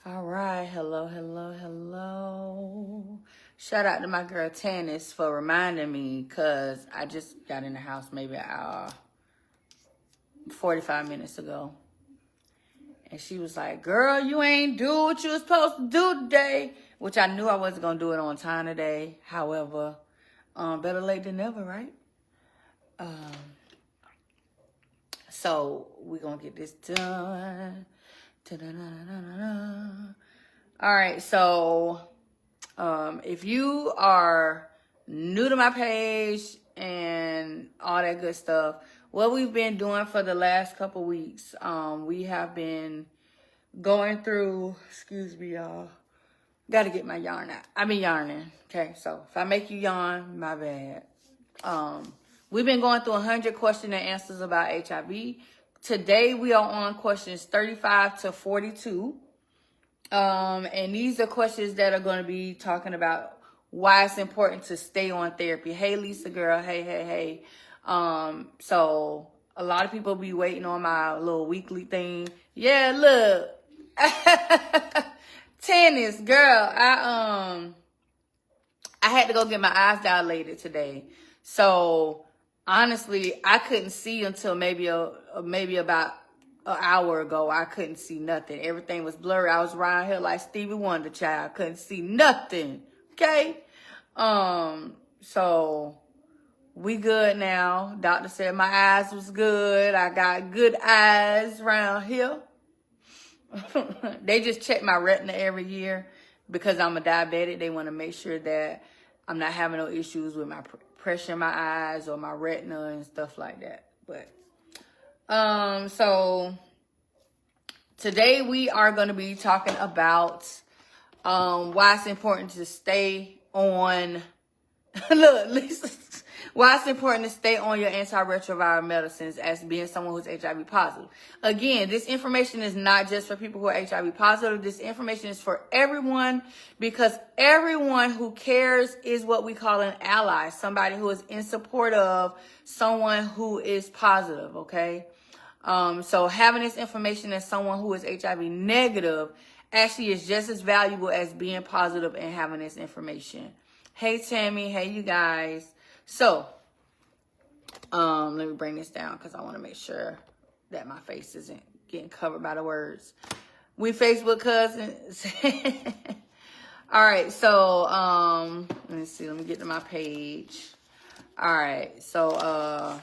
All right, hello. Shout out to my girl Tanis for reminding me, because I just got in the house maybe 45 minutes ago. And she was like, girl, you ain't do what you was supposed to do today, which I knew I wasn't going to do it on time today. However, better late than never, right? So we're going to get this done. All right, so if you are new to my page and all that good stuff, what we've been doing for the last couple weeks, we have been going through, excuse me, y'all. Got to get my yarn out. I've been yarning, okay? So if I make you yawn, my bad. We've been going through 100 question and answers about HIV. Today, we are on questions 35 to 42. And these are questions that are going to be talking about why it's important to stay on therapy. Hey, Lisa girl. Hey. So a lot of people be waiting on my little weekly thing. Yeah, look. Tennis girl. I had to go get my eyes dilated today. So honestly, I couldn't see until maybe about an hour ago. I couldn't see nothing. Everything was blurry. I was around here like Stevie Wonder, child. Couldn't see nothing. Okay. So we good now. Doctor said my eyes was good. I got good eyes around here. They just check my retina every year because I'm a diabetic. They want to make sure that I'm not having no issues with my pressure in my eyes or my retina and stuff like that. But so today we are going to be talking about why it's important to stay on. Look, Lisa. Why it's important to stay on your antiretroviral medicines as being someone who's HIV positive. Again, this information is not just for people who are HIV positive. This information is for everyone, because everyone who cares is what we call an ally, somebody who is in support of someone who is positive, okay? So having this information as someone who is HIV negative actually is just as valuable as being positive and having this information. Hey, Tammy. Hey, you guys. So, let me bring this down because I want to make sure that my face isn't getting covered by the words. We Facebook cousins. All right, so let me see. Let me get to my page. All right, so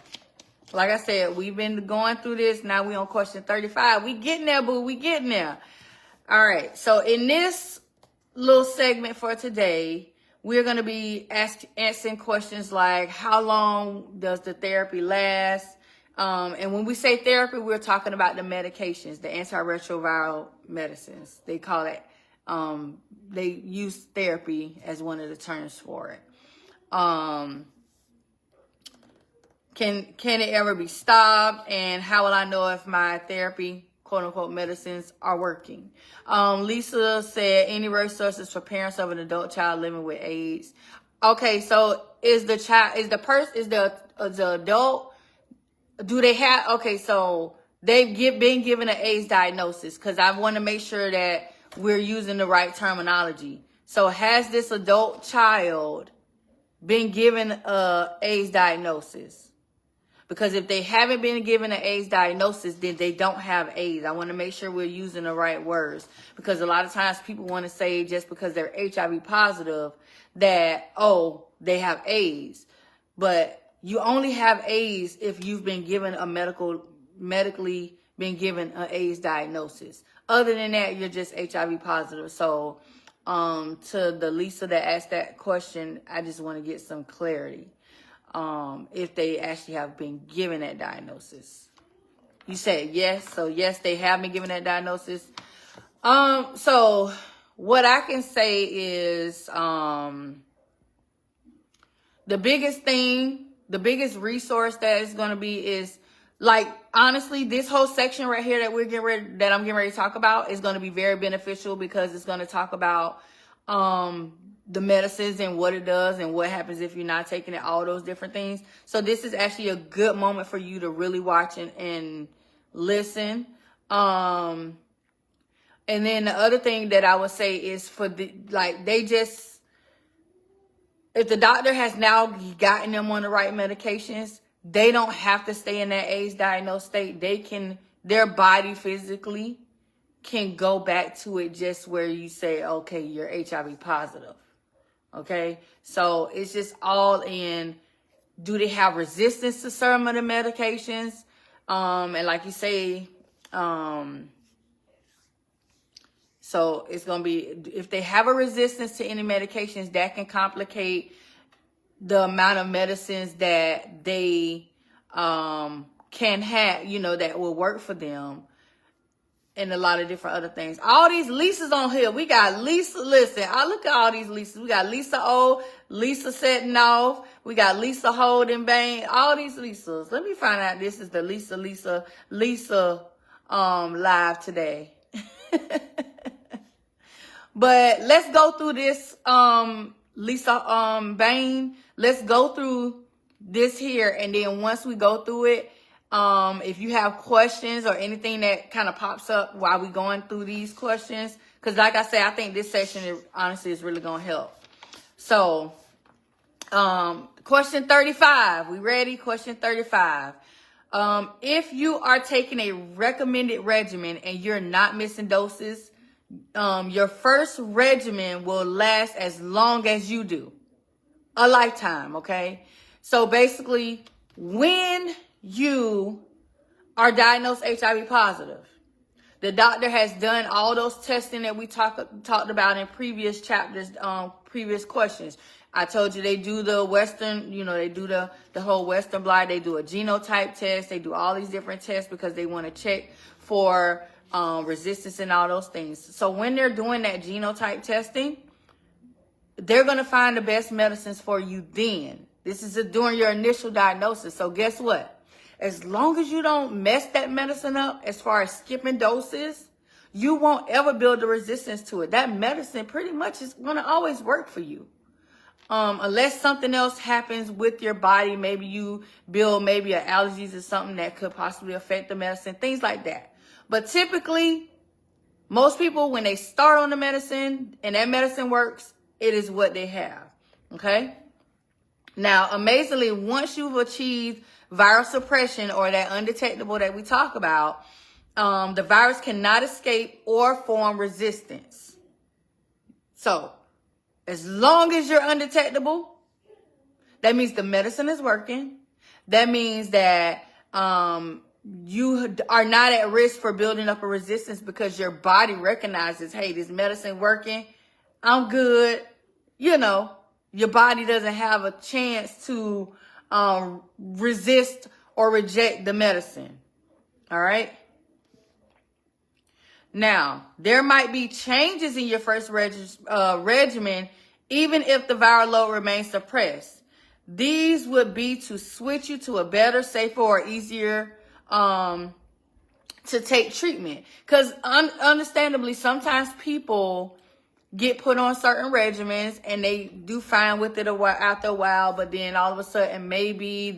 like I said, we've been going through this. Now we on question 35. We getting there, boo. We getting there. All right, so in this little segment for today, we're going to be answering questions like, how long does the therapy last? And when we say therapy, we're talking about the medications, the antiretroviral medicines. They call it, they use therapy as one of the terms for it. Can it ever be stopped? And how will I know if my therapy, quote unquote, medicines are working? Lisa said, any resources for parents of an adult child living with AIDS? Okay, so is the adult, do they have, okay, so they've been given an AIDS diagnosis, because I want to make sure that we're using the right terminology. So has this adult child been given a AIDS diagnosis? Because if they haven't been given an AIDS diagnosis, then they don't have AIDS. I want to make sure we're using the right words. Because a lot of times people want to say just because they're HIV positive that, oh, they have AIDS. But you only have AIDS if you've been given a medically been given an AIDS diagnosis. Other than that, you're just HIV positive. So to the Lisa that asked that question, I just want to get some clarity. If they actually have been given that diagnosis. You said yes, so yes, they have been given that diagnosis. So what I can say is, the biggest resource that is going to be is, like, honestly, this whole section right here that I'm getting ready to talk about is going to be very beneficial, because it's going to talk about, the medicines and what it does and what happens if you're not taking it, all those different things. So this is actually a good moment for you to really watch and listen. And then the other thing that I would say is for the, like, they just, if the doctor has now gotten them on the right medications, they don't have to stay in that AIDS diagnosed state. They can, their body physically can go back to it just where you say, okay, you're HIV positive. Okay. So it's just all in, do they have resistance to some of the medications? And like you say, so it's going to be, if they have a resistance to any medications, that can complicate the amount of medicines that they can have, you know, that will work for them, and a lot of different other things. All these Lisas on here. We got Lisa. Listen, I look at all these Lisas. We got Lisa O, Lisa setting off. We got Lisa holding bang. All these Lisas. Let me find out. This is the Lisa live today. But let's go through this, Lisa, Bain. Let's go through this here. And then once we go through it, if you have questions or anything that kind of pops up while we going through these questions, because like I said, I think this session is, honestly, is really going to help. So, question 35. We ready? Question 35. If you are taking a recommended regimen and you're not missing doses, your first regimen will last as long as you do. A lifetime, okay? So basically, when you are diagnosed HIV positive, the doctor has done all those testing that we talked about in previous chapters, previous questions. I told you they do the Western, you know, they do the whole Western blot. They do a genotype test. They do all these different tests because they want to check for resistance and all those things. So when they're doing that genotype testing, they're going to find the best medicines for you then. This is during your initial diagnosis. So guess what? As long as you don't mess that medicine up as far as skipping doses, you won't ever build the resistance to it. That medicine pretty much is going to always work for you. Unless something else happens with your body, maybe you build maybe an allergies or something that could possibly affect the medicine, things like that. But typically, most people, when they start on the medicine and that medicine works, it is what they have. Okay? Now, amazingly, once you've achieved viral suppression or that undetectable that we talk about, the virus cannot escape or form resistance. So, as long as you're undetectable, that means the medicine is working. That means that you are not at risk for building up a resistance because your body recognizes, hey, this medicine working. I'm good. You know, your body doesn't have a chance to resist or reject the medicine. All right. Now, there might be changes in your first regimen, even if the viral load remains suppressed. These would be to switch you to a better, safer, or easier to take treatment. Because understandably, sometimes people get put on certain regimens and they do fine with it after a while, but then all of a sudden maybe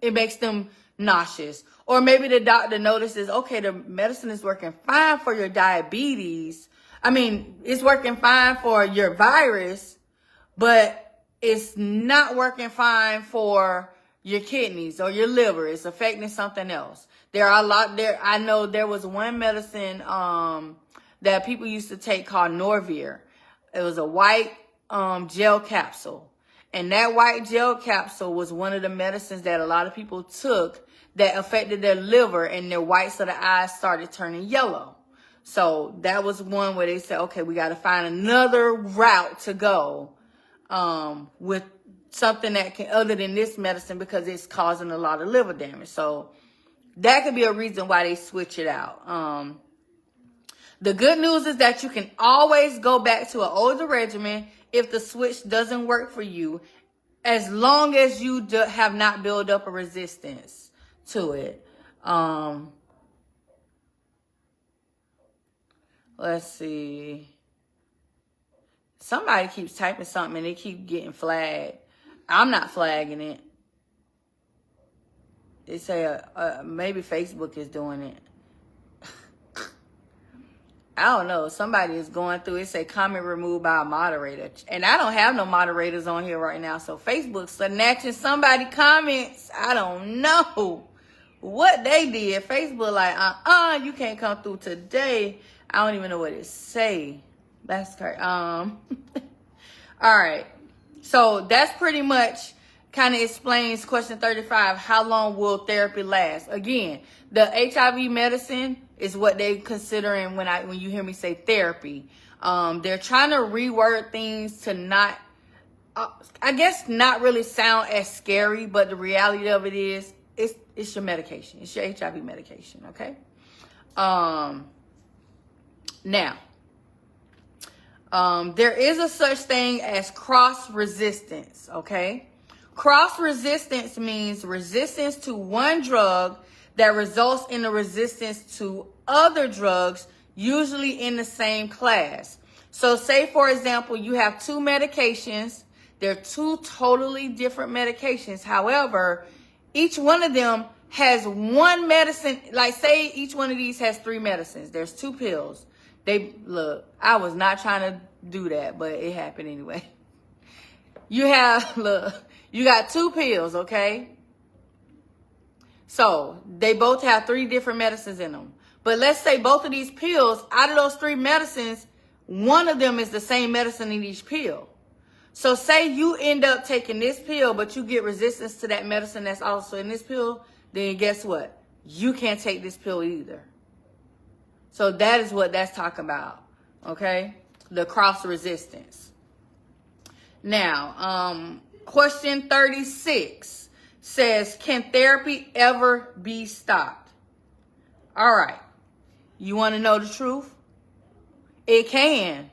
it makes them nauseous. Or maybe the doctor notices, okay, the medicine is working fine for your diabetes. I mean, it's working fine for your virus, but it's not working fine for your kidneys or your liver. It's affecting something else. There are a lot there. I know there was one medicine that people used to take called Norvir. It was a white gel capsule. And that white gel capsule was one of the medicines that a lot of people took that affected their liver, and their whites of the eyes started turning yellow. So that was one where they said, okay, we got to find another route to go with something that can, other than this medicine, because it's causing a lot of liver damage. So that could be a reason why they switch it out. The good news is that you can always go back to an older regimen if the switch doesn't work for you, as long as you have not built up a resistance to it. Let's see. Somebody keeps typing something and they keep getting flagged. I'm not flagging it. They say maybe Facebook is doing it. I don't know. Somebody is going through it. Say comment removed by a moderator. And I don't have no moderators on here right now. So Facebook's snatching somebody comments. I don't know what they did. Facebook like, you can't come through today. I don't even know what it say. That's crazy. All right. So that's pretty much kind of explains question 35. How long will therapy last? Again, the HIV medicine is what they considering when you hear me say therapy. They're trying to reword things to not, I guess, not really sound as scary, but the reality of it is, it's your medication. It's your HIV medication. Okay. Now, there is a such thing as cross resistance. Okay. Cross resistance means resistance to one drug that results in a resistance to other drugs, usually in the same class. So say, for example, you have two medications. They're two totally different medications. However, each one of them has one medicine. Like say each one of these has 3 medicines. There's 2 pills. Look, I was not trying to do that, but it happened anyway. You got 2 pills, okay? So they both have 3 different medicines in them. But let's say both of these pills, out of those 3 medicines, one of them is the same medicine in each pill. So say you end up taking this pill, but you get resistance to that medicine that's also in this pill, then guess what? You can't take this pill either. So that is what that's talking about, okay? The cross resistance. Now, question 36 says, can therapy ever be stopped? All right. You want to know the truth? It can.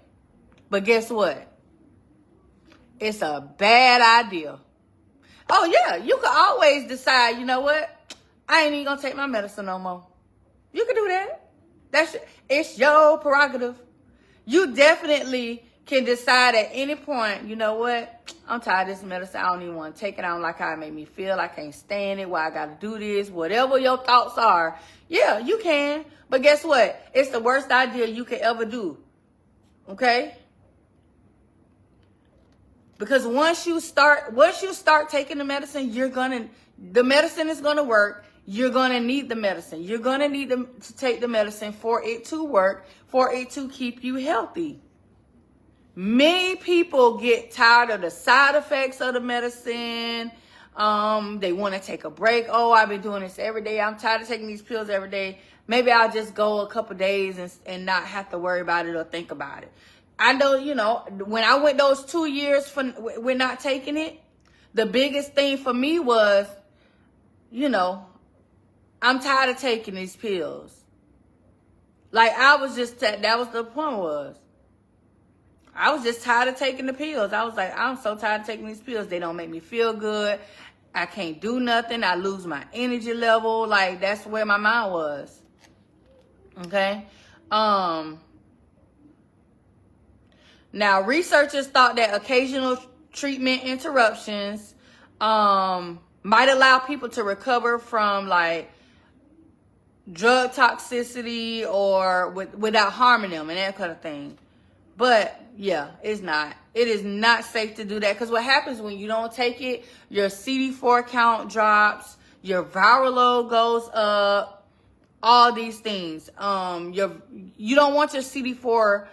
But guess what? It's a bad idea. Oh, yeah. You can always decide, you know what? I ain't even going to take my medicine no more. You can do that. It's your prerogative. You definitely can decide at any point, you know what? I'm tired of this medicine. I don't even want to take it. I don't like how it made me feel. I can't stand it. Why I got to do this. Whatever your thoughts are. Yeah, you can. But guess what? It's the worst idea you could ever do. Okay? Because once you start taking the medicine, the medicine is going to work. You're going to need the medicine. You're going to need to take the medicine for it to work, for it to keep you healthy. Many people get tired of the side effects of the medicine. They want to take a break. Oh, I've been doing this every day. I'm tired of taking these pills every day. Maybe I'll just go a couple days and not have to worry about it or think about it. I know, when I went those 2 years with not taking it, the biggest thing for me was, I'm tired of taking these pills. Like that was the point was. I was just tired of taking the pills. I was like, I'm so tired of taking these pills. They don't make me feel good. I can't do nothing. I lose my energy level. Like, that's where my mind was. Okay? Now, researchers thought that occasional treatment interruptions might allow people to recover from, like, drug toxicity or without harming them and that kind of thing. But yeah, it's not. It is not safe to do that, because what happens when you don't take it, your CD4 count drops, your viral load goes up, all these things. You don't want your CD4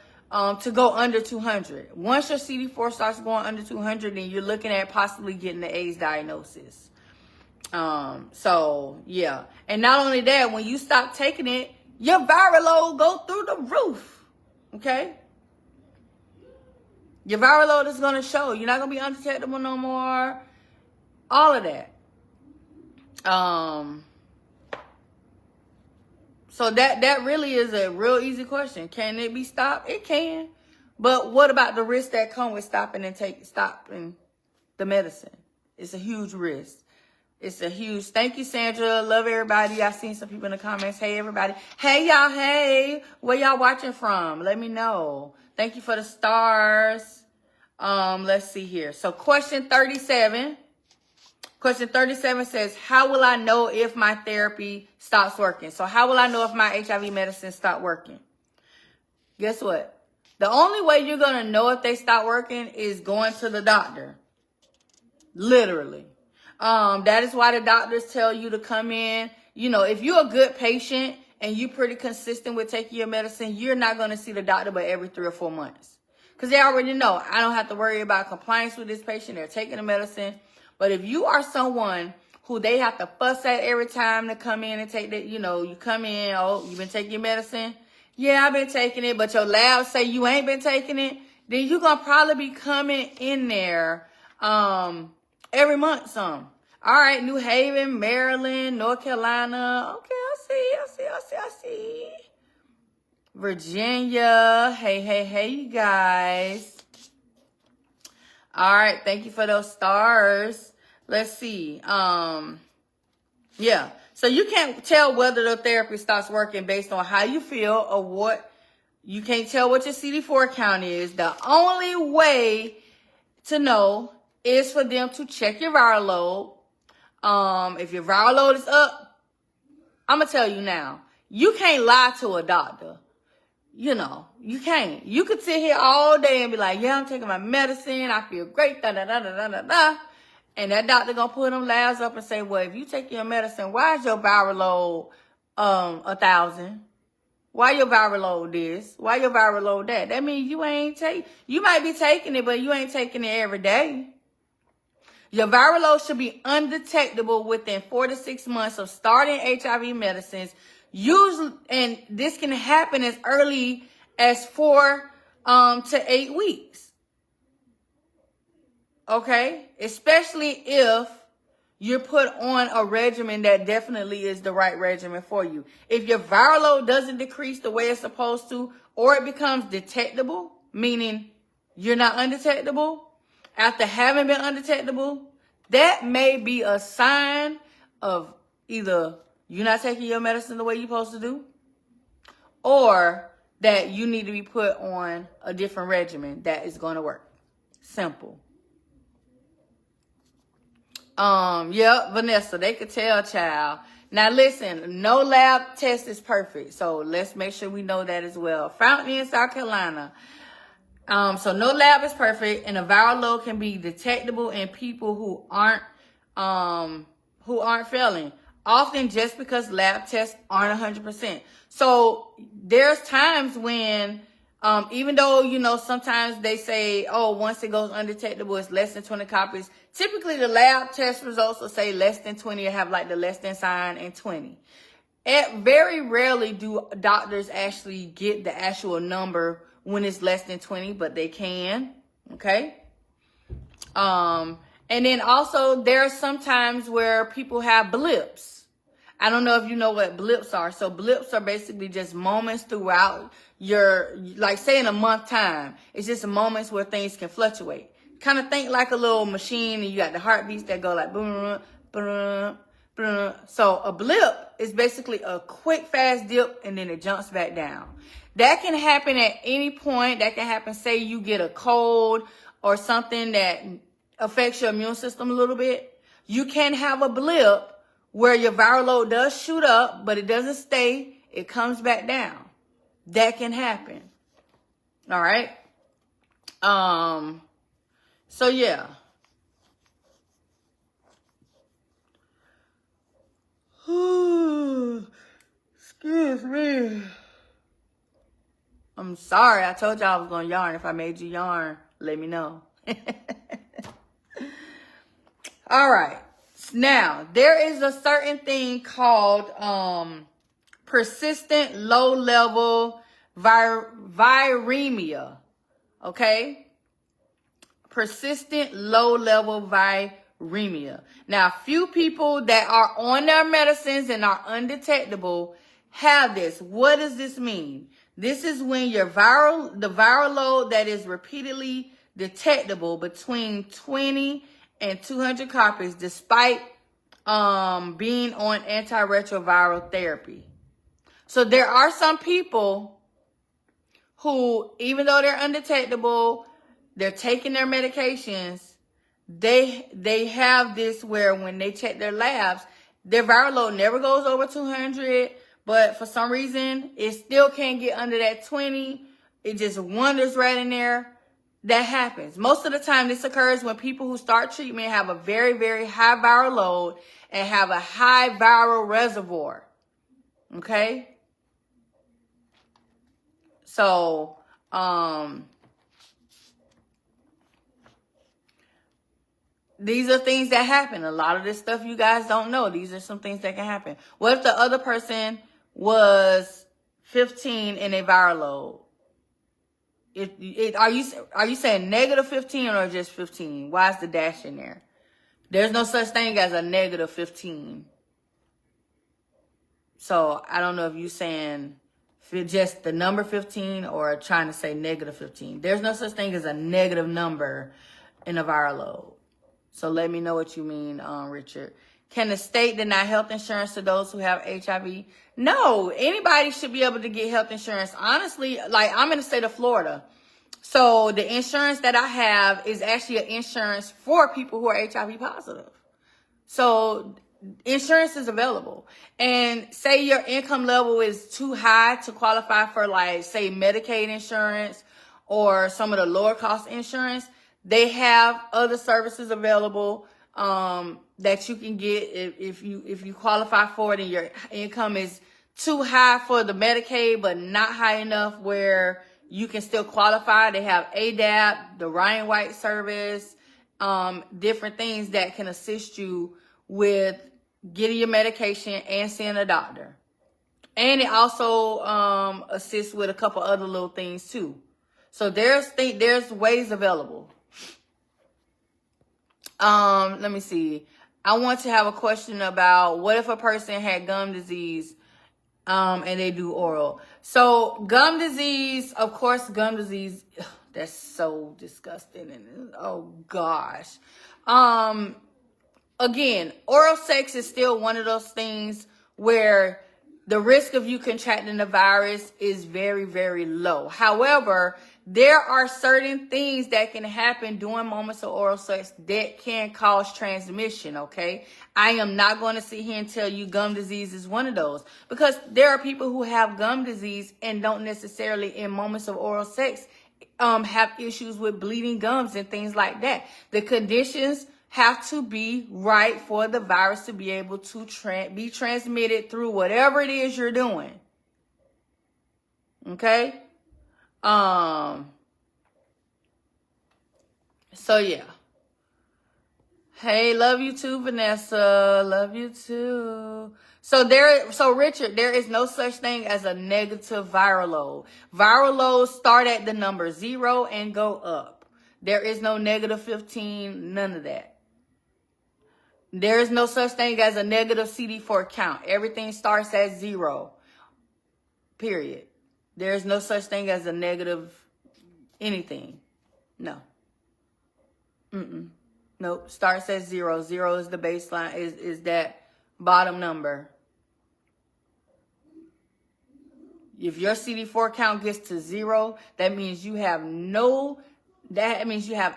to go under 200. Once your CD4 starts going under 200, then you're looking at possibly getting the AIDS diagnosis. So yeah, and not only that, when you stop taking it, your viral load go through the roof. Okay. Your viral load is going to show. You're not going to be undetectable no more. All of that. So that really is a real easy question. Can it be stopped? It can. But what about the risks that come with stopping the medicine? It's a huge risk. It's a huge. Thank you, Sandra. Love everybody. I seen some people in the comments. Hey, everybody. Hey, y'all. Hey, where y'all watching from? Let me know. Thank you for the stars. Let's see here. So question 37. Question 37 says, how will I know if my therapy stops working? So how will I know if my HIV medicine stopped working? Guess what? The only way you're going to know if they stop working is going to the doctor. Literally. That is why the doctors tell you to come in. You know, if you're a good patient and you're pretty consistent with taking your medicine, you're not going to see the doctor but every 3 or 4 months. Because they already know, I don't have to worry about compliance with this patient. They're taking the medicine. But if you are someone who they have to fuss at every time to come in and take that, you know, you come in, oh, you've been taking your medicine? Yeah, I've been taking it, but your labs say you ain't been taking it, then you're going to probably be coming in there every month some. All right, New Haven, Maryland, North Carolina. Okay, I see. Virginia. Hey, you guys. All right, thank you for those stars. Let's see. Yeah. So you can't tell whether the therapy starts working based on how you feel or what. You can't tell what your CD4 count is. The only way to know is for them to check your viral load. If your viral load is up, I'm going to tell you now, you can't lie to a doctor. You know, you can't. You could sit here all day and be like, yeah, I'm taking my medicine. I feel great. Da. And that doctor going to put them labs up and say, well, if you take your medicine, why is your viral load 1,000? Why your viral load this? Why your viral load that? That means you might be taking it, but you ain't taking it every day. Your viral load should be undetectable within 4 to 6 months of starting HIV medicines. Usually, and this can happen as early as 4 to 8 weeks. Okay? Especially if you're put on a regimen that definitely is the right regimen for you. If your viral load doesn't decrease the way it's supposed to, or it becomes detectable, meaning you're not undetectable, after having been undetectable, that may be a sign of either you're not taking your medicine the way you're supposed to do, or that you need to be put on a different regimen that is going to work. Simple. Yep, Vanessa, they could tell, child. Now listen, no lab test is perfect, so let's make sure we know that as well. Fountain in South Carolina. So no lab is perfect, and a viral load can be detectable in people who aren't failing. Often just because lab tests aren't 100%. So there's times when, even though, you know, sometimes they say, oh, once it goes undetectable, it's less than 20 copies. Typically the lab test results will say less than 20 or have like the less than sign and 20. Very rarely do doctors actually get the actual number when it's less than 20, but they can. Okay. And then also there are some times where people have blips. I don't know if you know what blips are. So blips are basically just moments throughout your, like say in a month time. It's just moments where things can fluctuate. Kind of think like a little machine, and you got the heartbeats that go like boom, boom, boom. So a blip is basically a quick, fast dip, and then it jumps back down. That can happen at any point. That can happen, say you get a cold or something that affects your immune system a little bit. You can have a blip where your viral load does shoot up, but it doesn't stay. It comes back down. That can happen. All right. So yeah. Excuse me. I'm sorry. I told y'all I was going to yarn. If I made you yarn, let me know. All right. Now, there is a certain thing called persistent low-level viremia. Okay? Persistent low-level viremia. Now, few people that are on their medicines and are undetectable have this. What does this mean? This is when the viral load that is repeatedly detectable between 20 and 200 copies despite being on antiretroviral therapy. So there are some people who, even though they're undetectable, they're taking their medications, they have this where when they check their labs, their viral load never goes over 200, but for some reason, it still can't get under that 20. it just wanders right in there. That happens. Most of the time, this occurs when people who start treatment have a very, very high viral load and have a high viral reservoir. Okay? So, these are things that happen. A lot of this stuff you guys don't know. These are some things that can happen. What if the other person was 15 in a viral load? Are you saying negative 15 or just 15? Why is the dash in there? There's no such thing as a negative 15. So I don't know if you're saying just the number 15 or trying to say negative 15. There's no such thing as a negative number in a viral load. So let me know what you mean, Richard. Can the state deny health insurance to those who have HIV? No, anybody should be able to get health insurance. Honestly, like I'm in the state of Florida. So the insurance that I have is actually an insurance for people who are HIV positive. So insurance is available. And say your income level is too high to qualify for, like, say, Medicaid insurance or some of the lower cost insurance. They have other services available that you can get if you qualify for it and your income is too high for the Medicaid, but not high enough where you can still qualify. They have ADAP, the Ryan White service, different things that can assist you with getting your medication and seeing a doctor. And it also assists with a couple other little things too. So there's ways available. Let me see. I want to have a question about what if a person had gum disease and they do oral. So gum disease, of course, gum disease, that's so disgusting. And oh gosh. Again, oral sex is still one of those things where the risk of you contracting the virus is very, very low. However, there are certain things that can happen during moments of oral sex that can cause transmission, okay? I am not going to sit here and tell you gum disease is one of those, because there are people who have gum disease and don't necessarily in moments of oral sex have issues with bleeding gums and things like that. The conditions have to be right for the virus to be able to be transmitted through whatever it is you're doing. Okay? So yeah. Hey, love you too, Vanessa. Love you too. So Richard, there is no such thing as a negative viral load. Viral loads start at the number 0 and go up. There is no negative 15, none of that. There is no such thing as a negative CD4 count. Everything starts at 0. Period. There is no such thing as a negative anything. No. Nope. Starts at 0. 0 is the baseline, is that bottom number. If your CD4 count gets to 0, that means you have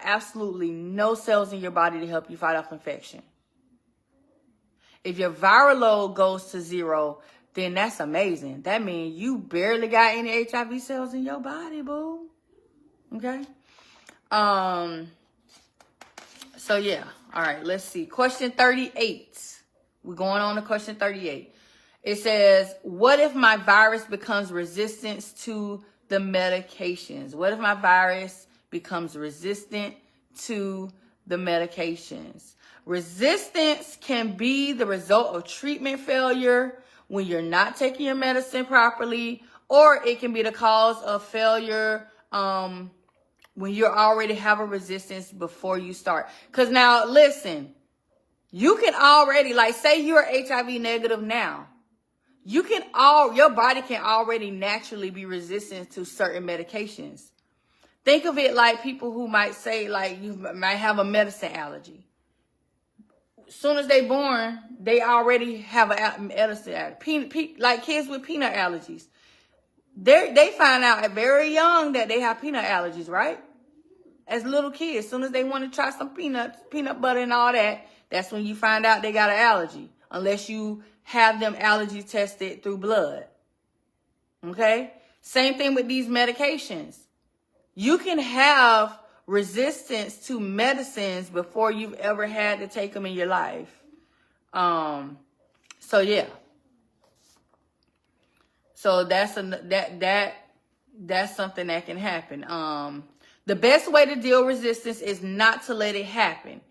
absolutely no cells in your body to help you fight off infection. If your viral load goes to 0, then that's amazing. That means you barely got any HIV cells in your body, boo. Okay? So yeah. All right, let's see. Question 38. We're going on to question 38. It says, what if my virus becomes resistant to the medications? What if my virus becomes resistant to the medications? Resistance can be the result of treatment failure when you're not taking your medicine properly, or it can be the cause of failure when you already have a resistance before you start. Because now, listen, you can already, like, say you're HIV negative now. Your body can already naturally be resistant to certain medications. Think of it like people who might say, like, you might have a medicine allergy. As soon as they're born, they already have a medicine allergy. Like kids with peanut allergies. They find out very young that they have peanut allergies, right? As little kids, as soon as they want to try some peanut butter and all that, that's when you find out they got an allergy. Unless you have them allergy tested through blood. Okay? Same thing with these medications. You can have resistance to medicines before you've ever had to take them in your life. So yeah. So that's something that can happen. The best way to deal with resistance is not to let it happen.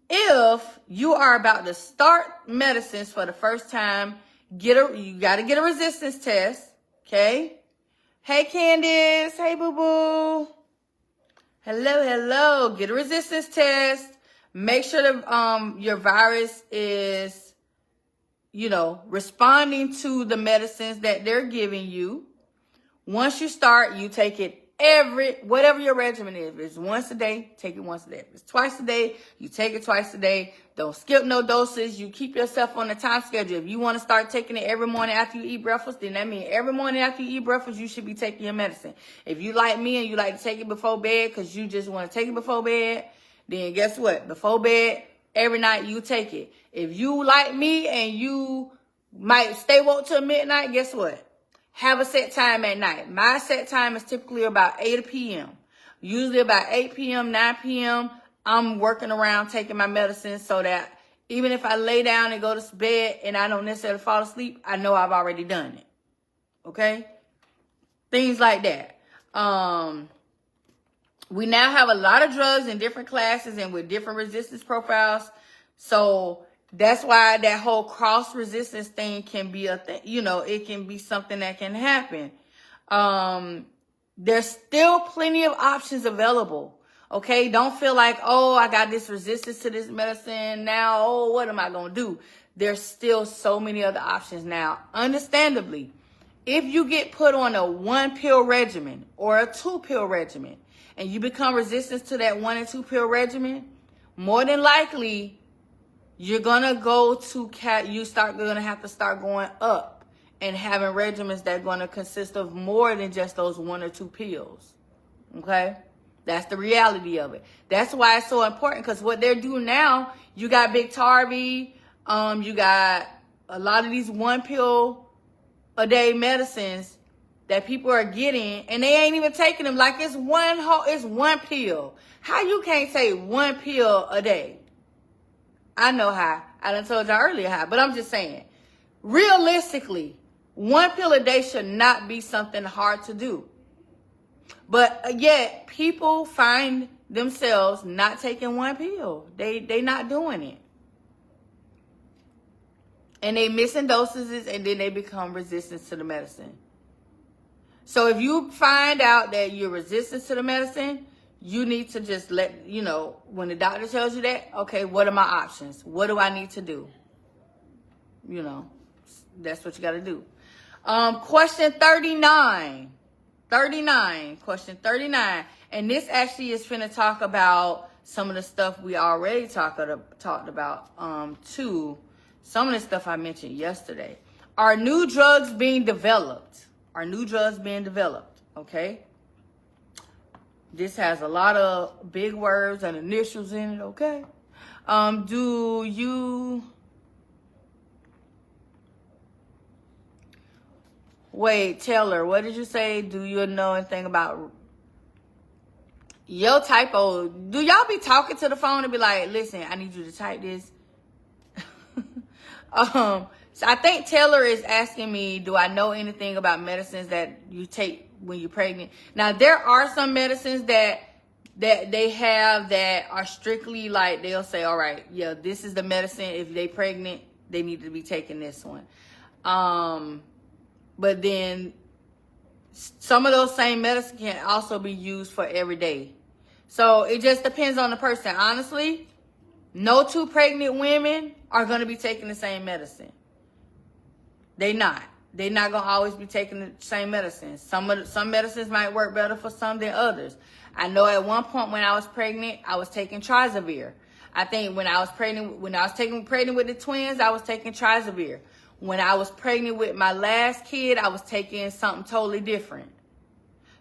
If you are about to start medicines for the first time, you got to get a resistance test. Okay. Hey, Candace. Hey, boo boo. Hello. Get a resistance test. Make sure that your virus is, responding to the medicines that they're giving you. Once you start, you take it whatever your regimen is. If it's once a day, take it once a day. If it's twice a day, you take it twice a day. Don't skip no doses. You keep yourself on the time schedule. If you want to start taking it every morning after you eat breakfast, then that means every morning after you eat breakfast, you should be taking your medicine. If you like me and you like to take it before bed because you just want to take it before bed, then guess what? Before bed, every night you take it. If you like me and you might stay woke till midnight, guess what? Have a set time at night. My set time is typically about 8 p.m. Usually about 8 p.m., 9 p.m., I'm working around taking my medicine so that even if I lay down and go to bed and I don't necessarily fall asleep, I know I've already done it. Okay? Things like that. We now have a lot of drugs in different classes and with different resistance profiles. So that's why that whole cross resistance thing can be a thing. It can be something that can happen. There's still plenty of options available. Okay. Don't feel like, oh, I got this resistance to this medicine now. Oh, what am I going to do? There's still so many other options now. Understandably, if you get put on a 1-pill regimen or a 2-pill regimen and you become resistant to that 1 and 2 pill regimen, more than likely, you're going to gonna have to start going up and having regimens that are going to consist of more than just those 1 or 2 pills. Okay? That's the reality of it. That's why it's so important, because what they're doing now, you got Big Tarby, you got a lot of these 1 pill a day medicines that people are getting, and they ain't even taking them like it's one pill. How you can't take 1 pill a day? I know how. I done told y'all earlier how, but I'm just saying, realistically, 1 pill a day should not be something hard to do. But yet, people find themselves not taking 1 pill. They not doing it. And they missing dosages, and then they become resistant to the medicine. So if you find out that you're resistant to the medicine, you need to just when the doctor tells you that, okay, what are my options? What do I need to do? That's what you got to do. Question 39. Question 39. And this actually is finna talk about some of the stuff we already talked about, too. Some of the stuff I mentioned yesterday. Are new drugs being developed? Okay? This has a lot of big words and initials in it, okay? Wait, Taylor, what did you say? Do you know anything about your typo? Do y'all be talking to the phone and be like, listen, I need you to type this? So I think Taylor is asking me, do I know anything about medicines that you take when you're pregnant? Now, there are some medicines that they have that are strictly like, they'll say, all right, yeah, this is the medicine. If they pregnant, they need to be taking this one. But then some of those same medicine can also be used for every day. So it just depends on the person. Honestly, no 2 pregnant women are going to be taking the same medicine. They're not going to always be taking the same medicine. Some medicines might work better for some than others. I know at one point when I was pregnant, I was taking Trizavir. I think when I was pregnant with the twins, I was taking Trizavir. When I was pregnant with my last kid, I was taking something totally different.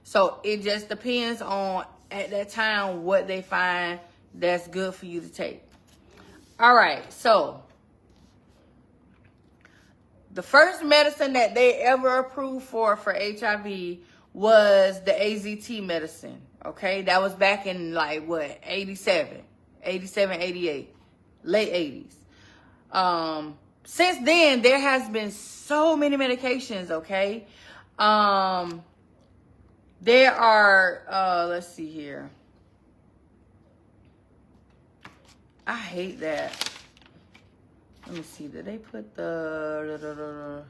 So it just depends on, at that time, what they find that's good for you to take. All right, so the first medicine that they ever approved for HIV was the AZT medicine. Okay, that was back in like what, 87, 88, late 80s. Since then, there has been so many medications. Okay, there are. Let's see here. I hate that. Let me see. Did they put the?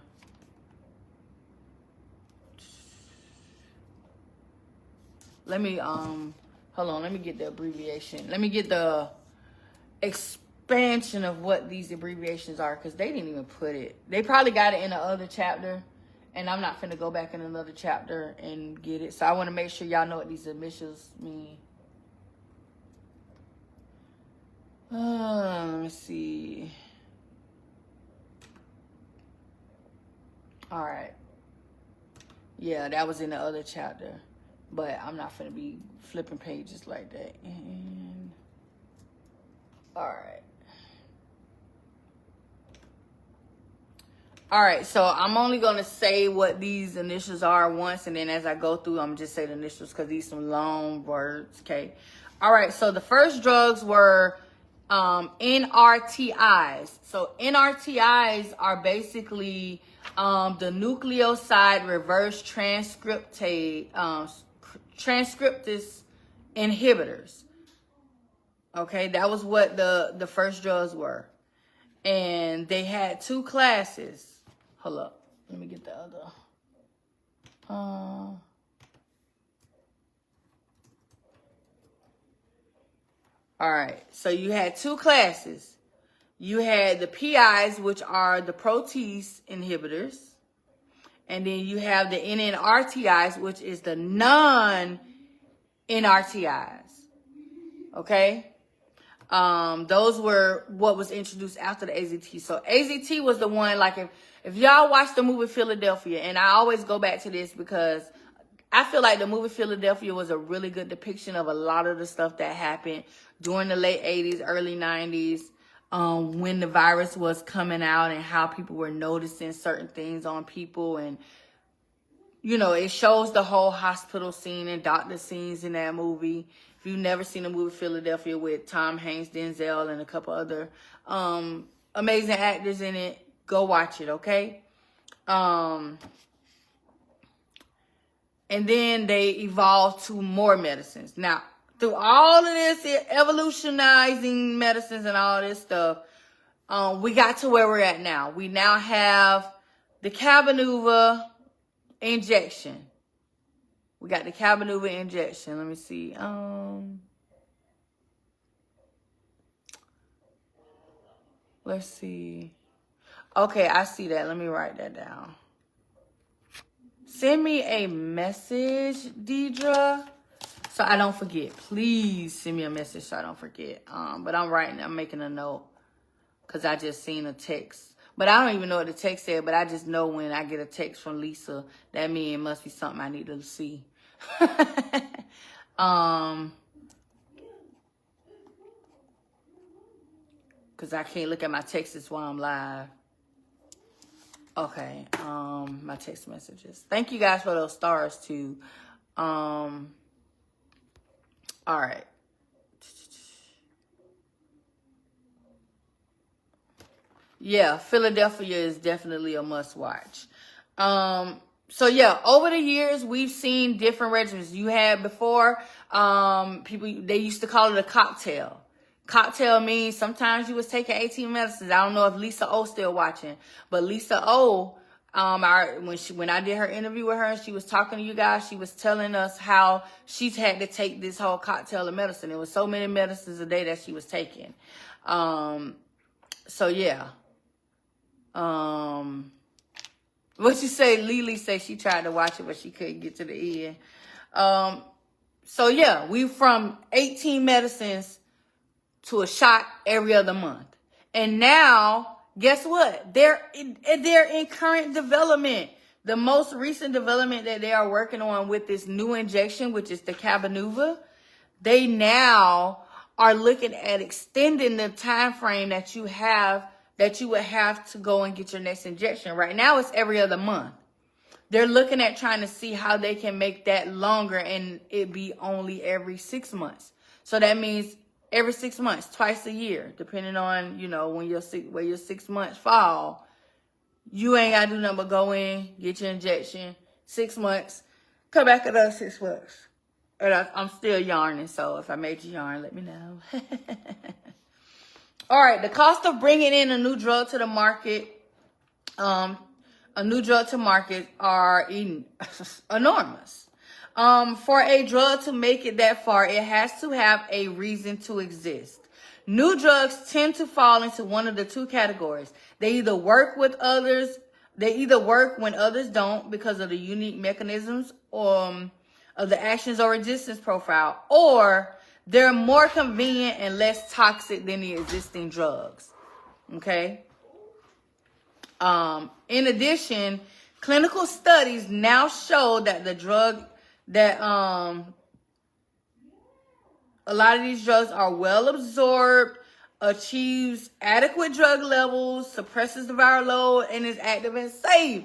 Let me hold on. Let me get the abbreviation. Let me get the expansion of what these abbreviations are, because they didn't even put it. They probably got it in the other chapter, and I'm not finna go back in another chapter and get it. So I want to make sure y'all know what these initials mean. Let me see. All right. Yeah, that was in the other chapter, but I'm not finna be flipping pages like that. And all right, so I'm only going to say what these initials are once, and then as I go through, I'm just say the initials because these some long words, okay? All right, so the first drugs were NRTIs. So NRTIs are basically the nucleoside reverse transcriptase transcriptase inhibitors. Okay, that was what the first drugs were. And they had two classes. Hold up. Let me get the other. All right. So you had two classes. You had the PIs, which are the protease inhibitors. And then you have the NNRTIs, which is the non-NRTIs. Okay? Those were what was introduced after the AZT. So AZT was the one, like if y'all watch the movie Philadelphia, and I always go back to this because I feel like the movie Philadelphia was a really good depiction of a lot of the stuff that happened during the late 80s, early 90s, when the virus was coming out and how people were noticing certain things on people. And, you know, it shows the whole hospital scene and doctor scenes in that movie. If you've never seen the movie Philadelphia with Tom Hanks, Denzel, and a couple other amazing actors in it, go watch it, okay? And then they evolved to more medicines. Now, through all of this evolutionizing medicines and all this stuff, we got to where we're at now. We now have the Cabenuva injection. We got the Cabenuva injection. Let me see. Let's see. Okay, I see that. Let me write that down. Send me a message, Deidre, so I don't forget. Please send me a message so I don't forget. But I'm making a note because I just seen a text. But I don't even know what the text said, but I just know when I get a text from Lisa, that means it must be something I need to see. Because I can't look at my texts while I'm live. Okay, my text messages. Thank you guys for those stars too. All right. Yeah, Philadelphia is definitely a must watch. So yeah, over the years we've seen different regimens. You had before, people, they used to call it a cocktail. Cocktail means sometimes you was taking 18 medicines. I don't know if Lisa O still watching, but Lisa O, when I did her interview with her and she was talking to you guys, she was telling us how she's had to take this whole cocktail of medicine. It was so many medicines a day that she was taking. So yeah. What you say? Lily said she tried to watch it, but she couldn't get to the end. So yeah, we from 18 medicines to a shot every other month. And now, guess what? They're in current development. The most recent development that they are working on with this new injection, which is the Cabenuva, they now are looking at extending the time frame that you would have to go and get your next injection. Right now, it's every other month. They're looking at trying to see how they can make that longer and it be only every 6 months. So that means every 6 months, twice a year, depending on, when where your 6 months fall. You ain't got to do nothing but go in, get your injection, 6 months, come back another 6 months. And I'm still yarning, so if I made you yarn, let me know. All right, the cost of bringing in a new drug to the market, are enormous. For a drug to make it that far, it has to have a reason to exist. New drugs tend to fall into one of the two categories. They either work when others don't because of the unique mechanisms of the actions or resistance profile, or they're more convenient and less toxic than the existing drugs. Okay? In addition, clinical studies now show that a lot of these drugs are well absorbed, achieves adequate drug levels, suppresses the viral load, and is active and safe.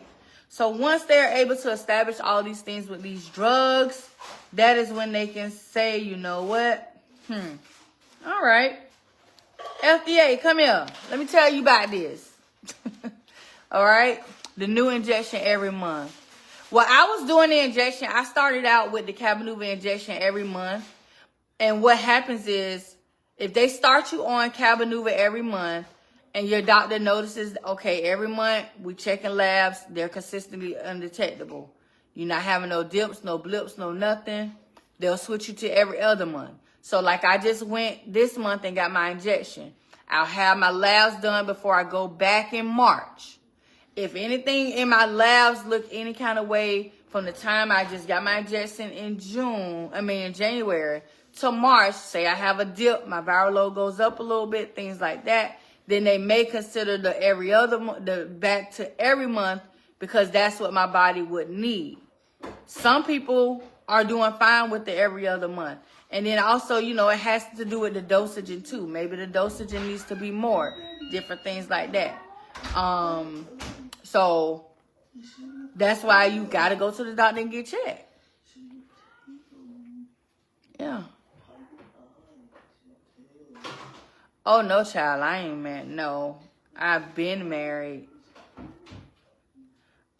So once they're able to establish all these things with these drugs, that is when they can say, you know what? All right. FDA, come here. Let me tell you about this. All right. The new injection every month. Well, I was doing the injection. I started out with the Cabenuva injection every month. And what happens is, if they start you on Cabenuva every month and your doctor notices, okay, every month we checking labs, they're consistently undetectable. You're not having no dips, no blips, no nothing. They'll switch you to every other month. So like I just went this month and got my injection. I'll have my labs done before I go back in March. If anything in my labs look any kind of way from the time I just got my injection in January to March, say I have a dip, my viral load goes up a little bit, things like that, then they may consider the back to every month because that's what my body would need. Some people are doing fine with the every other month. And then also, it has to do with the dosaging too. Maybe the dosaging needs to be more, different things like that. So that's why you got to go to the doctor and get checked. Yeah. Oh, no, child. I ain't married. No. I've been married.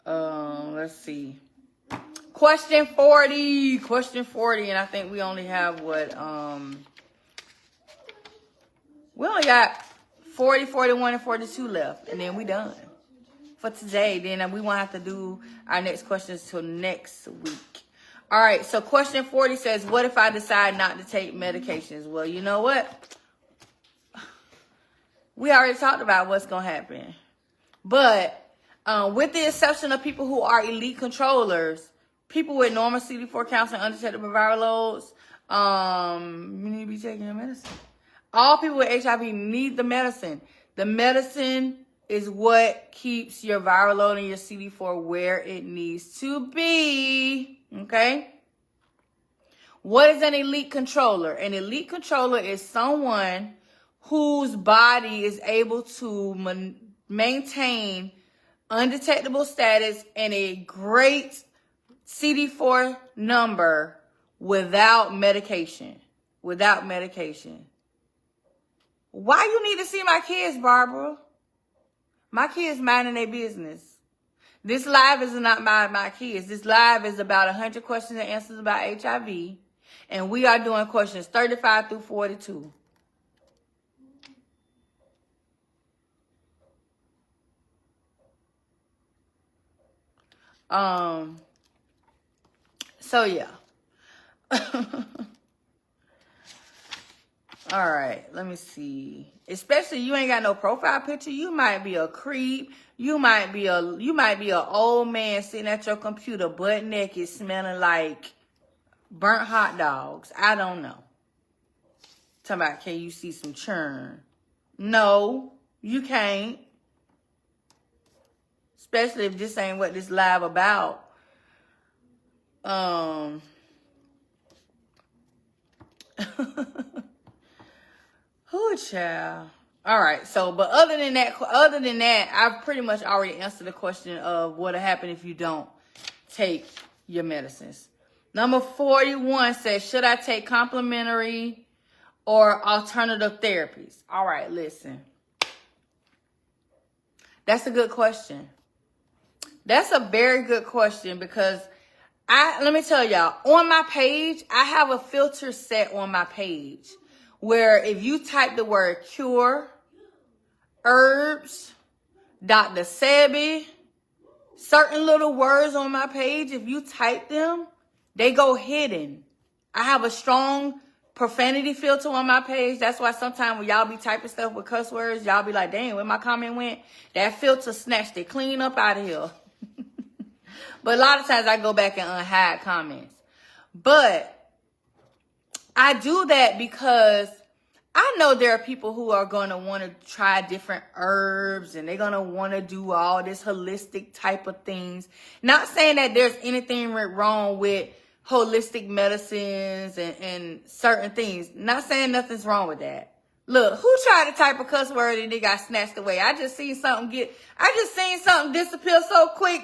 Let's see. Question 40. And I think we only have we only got 40, 41, and 42 left. And then we done for today. Then we won't have to do our next questions till next week. All right. So question 40 says, what if I decide not to take medications? Well, you know what? We already talked about what's going to happen. But with the exception of people who are elite controllers, people with normal CD4 counts and undetectable viral loads, you need to be taking your medicine. All people with HIV need the medicine. The medicine is what keeps your viral load and your CD4 where it needs to be. Okay? What is an elite controller? An elite controller is someone whose body is able to maintain undetectable status and a great CD4 number without medication. Without medication. Why you need to see my kids, Barbara? My kids minding their business. This live is not my kids. This live is about 100 questions and answers about HIV. And we are doing questions 35 through 42. So yeah. All right, let me see. Especially you ain't got no profile picture. You might be a creep. You might be a old man sitting at your computer butt naked smelling like burnt hot dogs. I don't know. Talking about, can you see some churn? No, you can't. Especially if this ain't what this live about. Who child? All right. So, but other than that, I've pretty much already answered the question of what'll happen if you don't take your medicines. Number 41 says, should I take complementary or alternative therapies? All right, listen. That's a good question. That's a very good question because let me tell y'all, on my page, I have a filter set on my page where if you type the word cure, herbs, Dr. Sebi, certain little words on my page, if you type them, they go hidden. I have a strong profanity filter on my page. That's why sometimes when y'all be typing stuff with cuss words, y'all be like, dang, where my comment went? That filter snatched it clean up out of here. But a lot of times I go back and unhide comments. But I do that because I know there are people who are going to want to try different herbs and they're going to want to do all this holistic type of things. Not saying that there's anything wrong with holistic medicines and certain things. Not saying nothing's wrong with that. Look, who tried to type a cuss word and it got snatched away? I just seen something disappear so quick.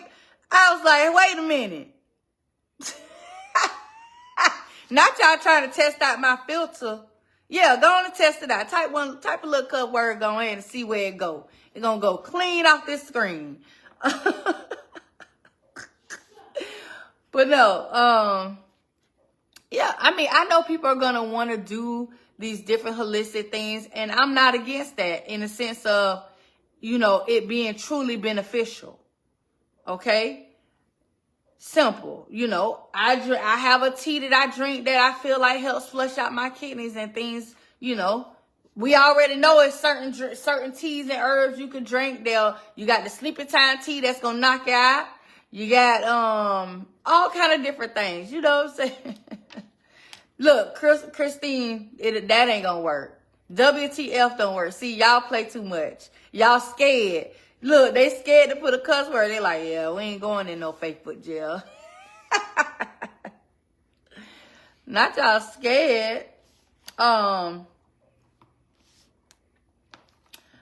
I was like, wait a minute. Not y'all trying to test out my filter. Yeah, go on and test it out. Type a little cuss word, go in and see where it go. It's gonna go clean off this screen. But no, yeah, I mean, I know people are gonna want to do these different holistic things, and I'm not against that in the sense of, it being truly beneficial. Okay? Simple. I have a tea that I drink that I feel like helps flush out my kidneys and things, We already know it's certain teas and herbs you can drink. You got the sleeping time tea that's gonna knock you out. You got all kind of different things. You know what I'm saying? Look, Christine, that ain't gonna work. WTF don't work. See, y'all play too much. Y'all scared. Look, they scared to put a cuss word. They like, yeah, we ain't going in no Facebook jail. Not y'all scared.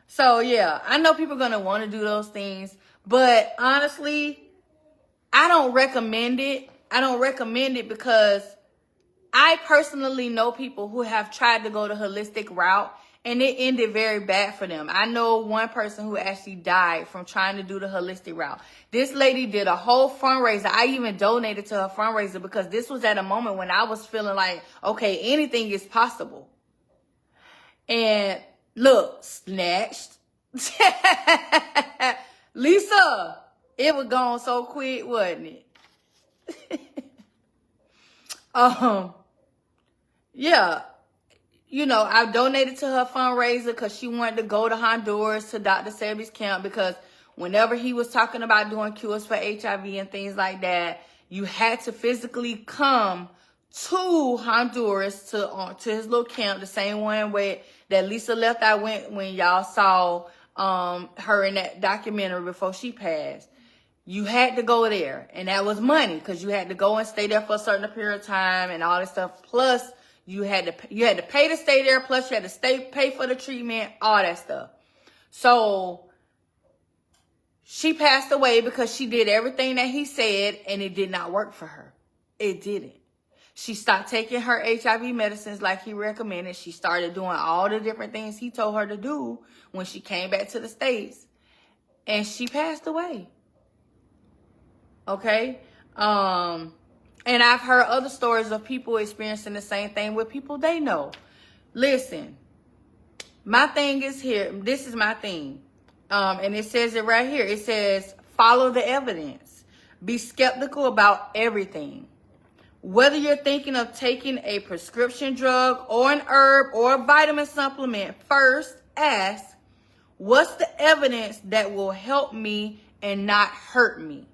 So yeah, I know people are gonna want to do those things, but honestly, I don't recommend it. I don't recommend it because I personally know people who have tried to go the holistic route and it ended very bad for them. I know one person who actually died from trying to do the holistic route. This lady did a whole fundraiser. I even donated to her fundraiser because this was at a moment when I was feeling like, okay, anything is possible. And look, snatched. Lisa, it was gone so quick, wasn't it? Yeah. I donated to her fundraiser because she wanted to go to Honduras to Dr. Sebi's camp because whenever he was talking about doing cures for HIV and things like that, you had to physically come to Honduras to his little camp, the same one that Lisa left out when y'all saw her in that documentary before she passed. You had to go there, and that was money because you had to go and stay there for a certain period of time and all this stuff. Plus, you had to pay to stay there. Plus, you had to pay for the treatment, all that stuff. So she passed away because she did everything that he said, and it did not work for her. It didn't. She stopped taking her HIV medicines like he recommended. She started doing all the different things he told her to do when she came back to the States, and she passed away. Okay? And I've heard other stories of people experiencing the same thing with people they know. Listen, my thing is here. This is my thing. And it says it right here. It says, follow the evidence. Be skeptical about everything. Whether you're thinking of taking a prescription drug or an herb or a vitamin supplement, first ask, what's the evidence that will help me and not hurt me?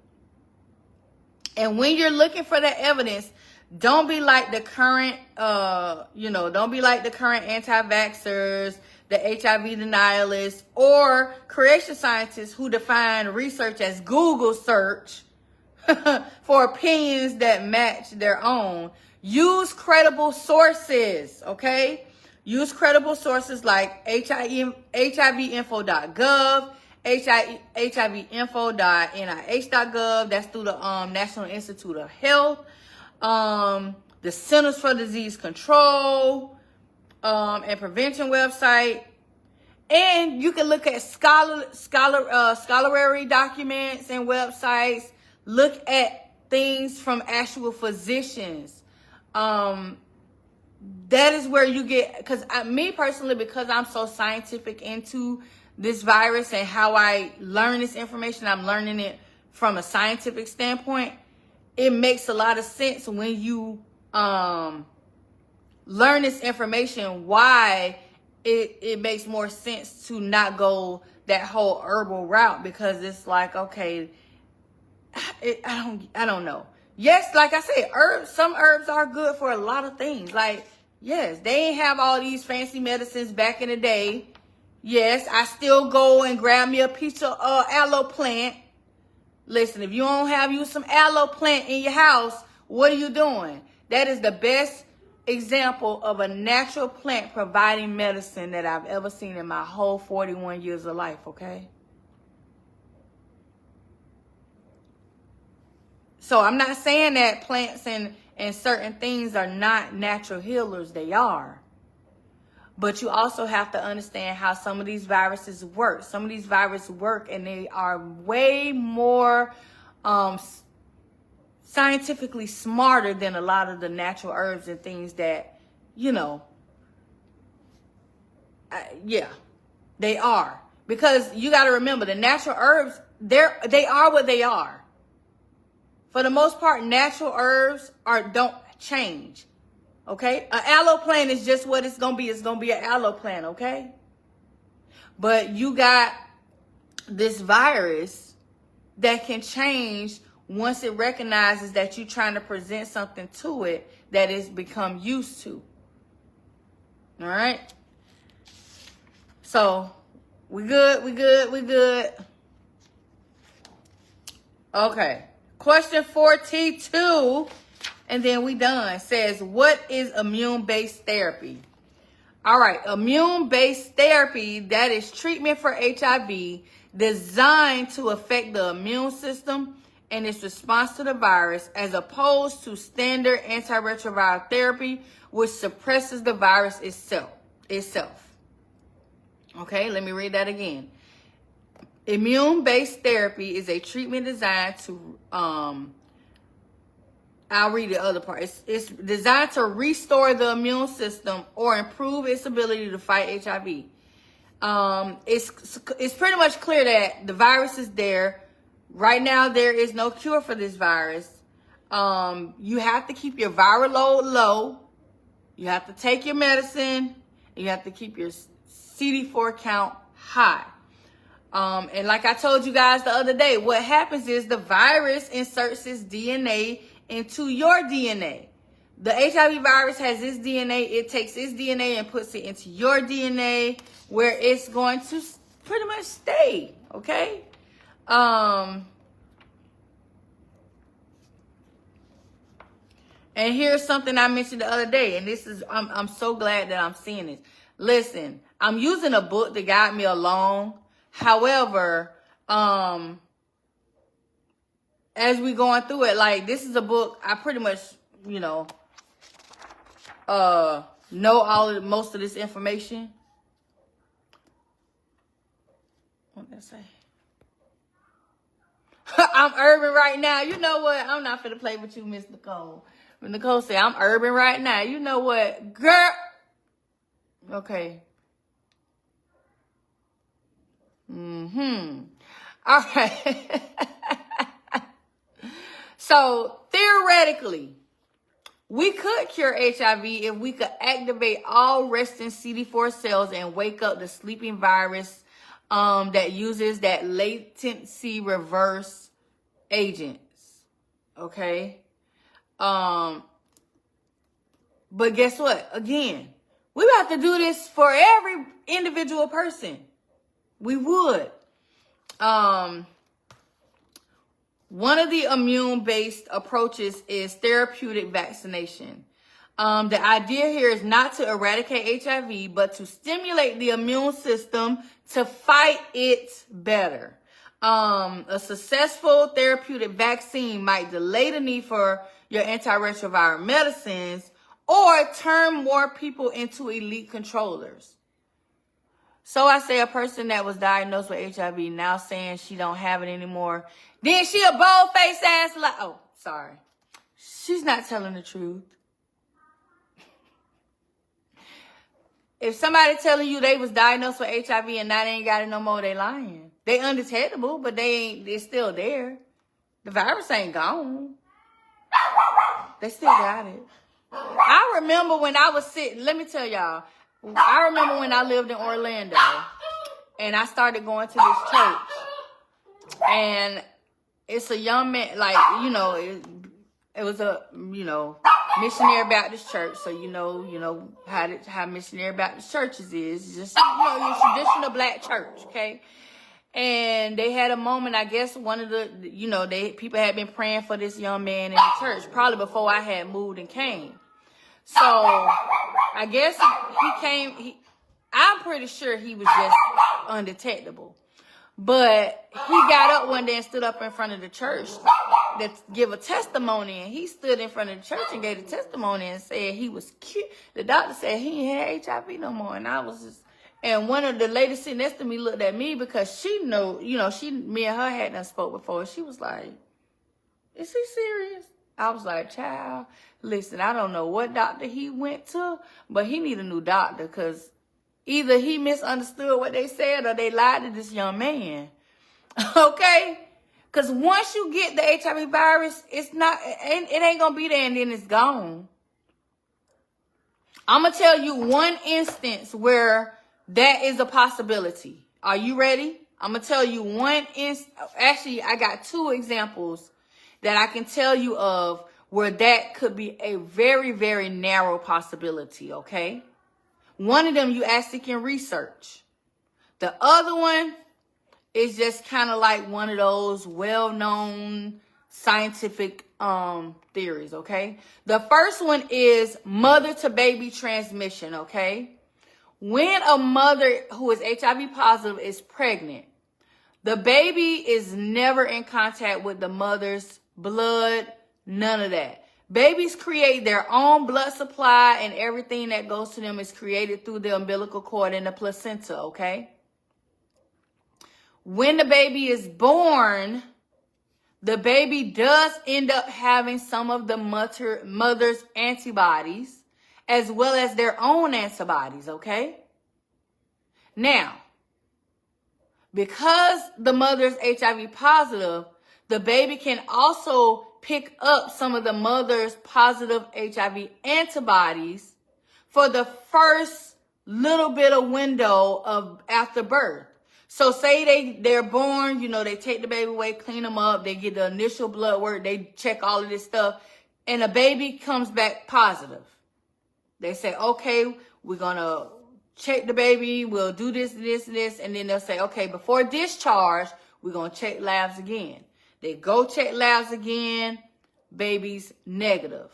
And when you're looking for the evidence, don't be like the current, don't be like the current anti-vaxxers, the HIV denialists, or creation scientists who define research as Google search for opinions that match their own. Use credible sources, okay? Use credible sources like HIVinfo.gov HIVinfo.nih.gov. That's through the National Institute of Health. The Centers for Disease Control and Prevention website. And you can look at scholarly documents and websites. Look at things from actual physicians. That is where you get, because me personally, because I'm so scientific into this virus and how I learn this information, I'm learning it from a scientific standpoint. It makes a lot of sense when you learn this information, why it makes more sense to not go that whole herbal route, because it's like, okay, I don't know. Yes, like I said, some herbs are good for a lot of things. Like, yes, they ain't have all these fancy medicines back in the day. Yes, I still go and grab me a piece of aloe plant. Listen, if you don't have you some aloe plant in your house, what are you doing? That is the best example of a natural plant providing medicine that I've ever seen in my whole 41 years of life, okay? So I'm not saying that plants and certain things are not natural healers. They are. But you also have to understand how some of these viruses work. Some of these viruses work and they are way more scientifically smarter than a lot of the natural herbs and things that, yeah, they are. Because you got to remember, the natural herbs, they are what they are. For the most part, natural herbs don't change. Okay? An aloe plant is just what it's going to be. It's going to be an aloe plant, okay? But you got this virus that can change once it recognizes that you're trying to present something to it that it's become used to. All right? So, we good. Okay. Question 42, and then we done, says, what is immune-based therapy? All right, immune-based therapy, that is treatment for HIV designed to affect the immune system and its response to the virus, as opposed to standard antiretroviral therapy, which suppresses the virus itself. Okay, let me read that again. Immune-based therapy is a treatment designed to, I'll read the other part. It's designed to restore the immune system or improve its ability to fight HIV. It's pretty much clear that the virus is there. Right now, there is no cure for this virus. You have to keep your viral load low. You have to take your medicine. And you have to keep your CD4 count high. And like I told you guys the other day, what happens is the virus inserts its DNA into your DNA. The HIV virus has its DNA. It takes its DNA and puts it into your DNA, where it's going to pretty much stay. Okay. And here's something I mentioned the other day, and this is, I'm so glad that I'm seeing this. Listen, I'm using a book to guide me along. However, as we going through it, like, this is a book I pretty much, know most of this information. What did I say? I'm urban right now. You know what? I'm not finna play with you, Miss Nicole. When Nicole said, I'm urban right now. You know what? Girl. Okay. All right. So, theoretically, we could cure HIV if we could activate all resting CD4 cells and wake up the sleeping virus that uses that latency reverse agents. Okay? But guess what? Again, we have to do this for every individual person. We would. One of the immune-based approaches is therapeutic vaccination. The idea here is not to eradicate HIV, but to stimulate the immune system to fight it better. A successful therapeutic vaccine might delay the need for your antiretroviral medicines or turn more people into elite controllers. So I say a person that was diagnosed with HIV now saying she don't have it anymore. Then she a bold-faced ass like, oh, sorry. She's not telling the truth. If somebody telling you they was diagnosed with HIV and now they ain't got it no more, they lying. They undetectable, but they're still there. The virus ain't gone. They still got it. I remember when I was sitting, let me tell y'all, I remember when I lived in Orlando and I started going to this church. And it's a young man, like, you know, it was a, you know, missionary Baptist church. So, you know how missionary Baptist churches is. Just, you know, your traditional black church, okay? And they had a moment, I guess one of the, you know, people had been praying for this young man in the church, probably before I had moved and came. So I guess I'm pretty sure he was just undetectable. But he got up one day and stood up in front of the church to give a testimony. And he stood in front of the church and gave a testimony and said he was cute. The doctor said he ain't had HIV no more. And I was just, and one of the ladies sitting next to me looked at me because she knew, you know, me and her hadn't spoke before. She was like, is he serious? I was like, child, listen, I don't know what doctor he went to, but he need a new doctor because either he misunderstood what they said or they lied to this young man. Okay? Because once you get the HIV virus, it ain't going to be there and then it's gone. I'm going to tell you one instance where that is a possibility. Are you ready? I'm going to tell you one instance. Actually, I got two examples that I can tell you of where that could be a very, very narrow possibility, okay? One of them you actually can research. The other one is just kind of like one of those well-known scientific theories, okay? The first one is mother-to-baby transmission, okay? When a mother who is HIV positive is pregnant, the baby is never in contact with the mother's blood, none of that. Babies create their own blood supply and everything that goes to them is created through the umbilical cord and the placenta, okay? When the baby is born, the baby does end up having some of the mother's antibodies as well as their own antibodies, okay? Now, because the mother's HIV positive, the baby can also pick up some of the mother's positive HIV antibodies for the first little bit of window of after birth. So say they're born, you know, they take the baby away, clean them up, they get the initial blood work, they check all of this stuff, and the baby comes back positive. They say, okay, we're going to check the baby, we'll do this, this, and this, and then they'll say, okay, before discharge, we're going to check labs again. They go check labs again, baby's negative.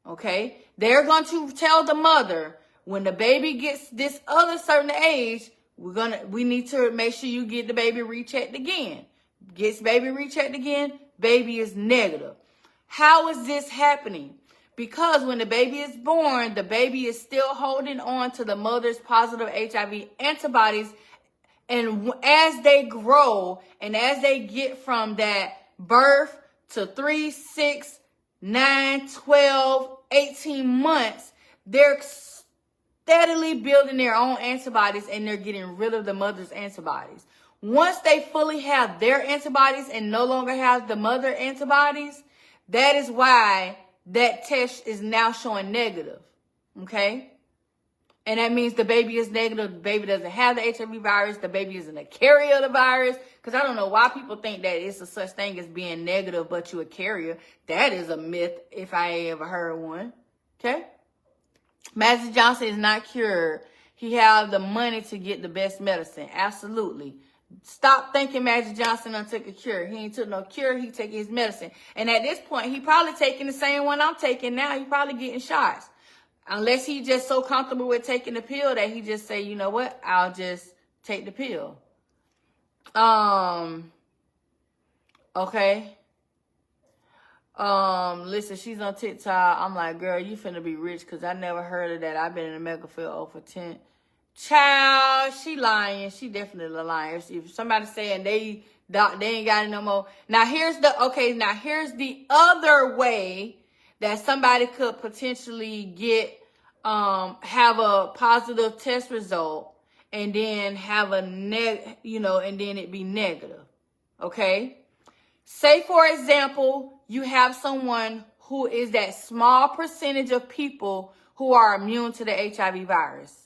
Okay? They're going to tell the mother, when the baby gets this other certain age, we need to make sure you get the baby rechecked again. Gets baby rechecked again, baby is negative. How is this happening? Because when the baby is born, the baby is still holding on to the mother's positive HIV antibodies. And as they grow and as they get from that birth to 3, 6, 9, 12, 18 months, they're steadily building their own antibodies and they're getting rid of the mother's antibodies. Once they fully have their antibodies and no longer have the mother antibodies, that is why that test is now showing negative. Okay? And that means the baby is negative. The baby doesn't have the HIV virus. The baby isn't a carrier of the virus. Because I don't know why people think that it's a such thing as being negative, but you're a carrier. That is a myth if I ever heard one. Okay? Magic Johnson is not cured. He has the money to get the best medicine. Absolutely. Stop thinking Magic Johnson done took a cure. He ain't took no cure. He taking his medicine. And at this point, he probably taking the same one I'm taking now. He probably getting shots. Unless he just so comfortable with taking the pill that he just say, you know what, I'll just take the pill. Okay. Listen, she's on TikTok. I'm like, girl, you finna be rich because I never heard of that. I've been in the mega field for 10. Child, she lying. She definitely lying. If somebody saying they ain't got it no more. Now here's the other way that somebody could potentially get have a positive test result and then have a and then it be negative. Okay? Say for example, you have someone who is that small percentage of people who are immune to the HIV virus.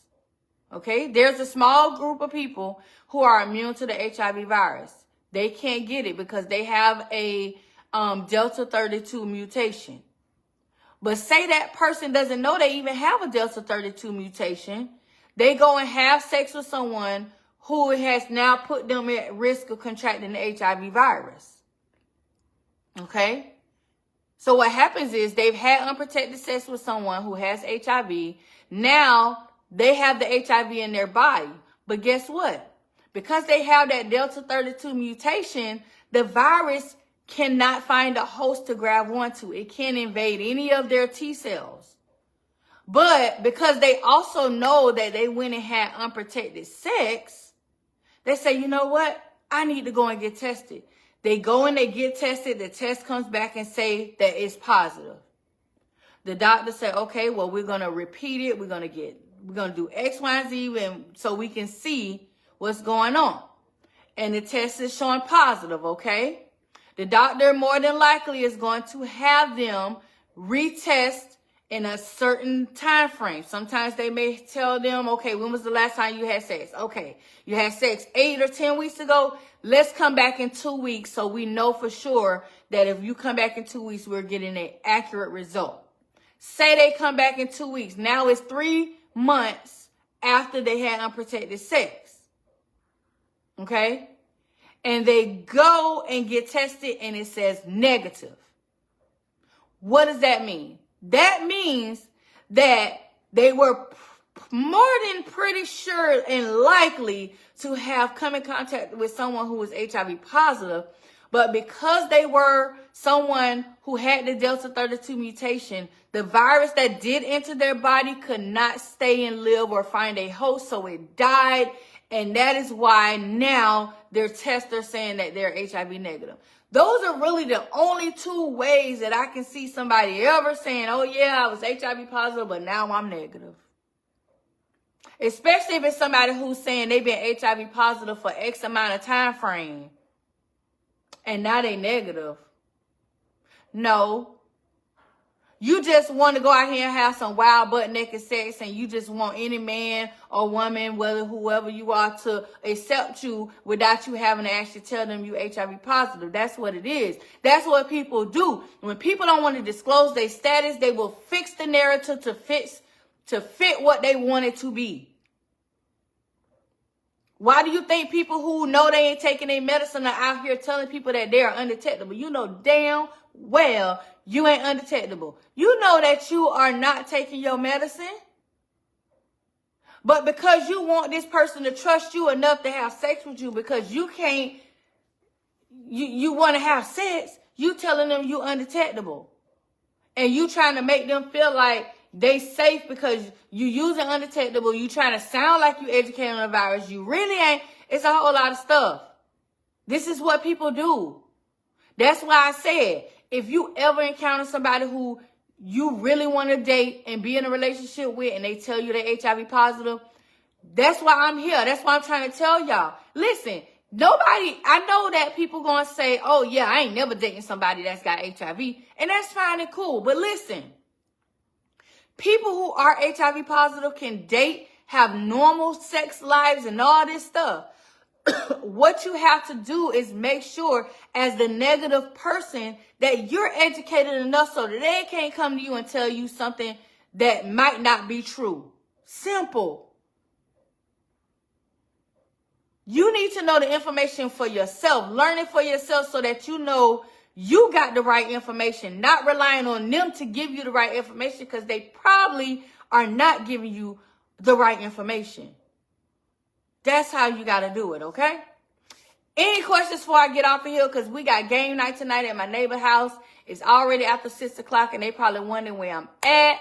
Okay, there's a small group of people who are immune to the HIV virus. They can't get it because they have a Delta 32 mutation. But say that person doesn't know they even have a Delta 32 mutation. They go and have sex with someone who has now put them at risk of contracting the HIV virus. Okay? So what happens is they've had unprotected sex with someone who has HIV. Now they have the HIV in their body. But guess what? Because they have that Delta 32 mutation, the virus cannot find a host to grab onto. It can't invade any of their T cells. But because they also know that they went and had unprotected sex, they say, you know what? I need to go and get tested. They go and they get tested. The test comes back and say that it's positive. The doctor said, okay, well, we're going to repeat it. We're going to do X, Y, and Z so we can see what's going on. And the test is showing positive, okay? The doctor more than likely is going to have them retest in a certain time frame. Sometimes they may tell them, okay, when was the last time you had sex? Okay, you had sex 8 or 10 weeks ago. Let's come back in 2 weeks so we know for sure that if you come back in 2 weeks, we're getting an accurate result. Say they come back in 2 weeks. Now it's 3 months after they had unprotected sex. Okay? And they go and get tested and it says negative. What does that mean? That means that they were more than pretty sure and likely to have come in contact with someone who was HIV positive. But because they were someone who had the Delta 32 mutation, the virus that did enter their body could not stay and live or find a host, so it died. And that is why now their tests are saying that they're HIV negative. Those are really the only 2 ways that I can see somebody ever saying, oh yeah, I was HIV positive, but now I'm negative. Especially if it's somebody who's saying they've been HIV positive for X amount of time frame. And now they negative. No. You just want to go out here and have some wild butt naked sex and you just want any man or woman, whether whoever you are, to accept you without you having to actually tell them you HIV positive. That's what it is. That's what people do. When people don't want to disclose their status, they will fix the narrative to fit what they want it to be. Why do you think people who know they ain't taking their medicine are out here telling people that they are undetectable? You know damn well you ain't undetectable. You know that you are not taking your medicine. But because you want this person to trust you enough to have sex with you because you can't, you want to have sex, you telling them you undetectable. And you trying to make them feel like they safe because you using undetectable. You trying to sound like you educated on the virus. You really ain't. It's a whole lot of stuff. This is what people do. That's why I said, if you ever encounter somebody who you really want to date and be in a relationship with and they tell you they're HIV positive, that's why I'm here. That's why I'm trying to tell y'all. Listen, I know that people going to say, oh yeah, I ain't never dating somebody that's got HIV. And that's fine and cool. But listen, people who are HIV positive can date, have normal sex lives and all this stuff. What you have to do is make sure as the negative person that you're educated enough so that they can't come to you and tell you something that might not be true. Simple. You need to know the information for yourself. Learn it for yourself so that you know you got the right information. Not relying on them to give you the right information because they probably are not giving you the right information. That's how you got to do it, okay? Any questions before I get off of here? Because we got game night tonight at my neighbor's house. It's already after 6 o'clock, and they probably wondering where I'm at.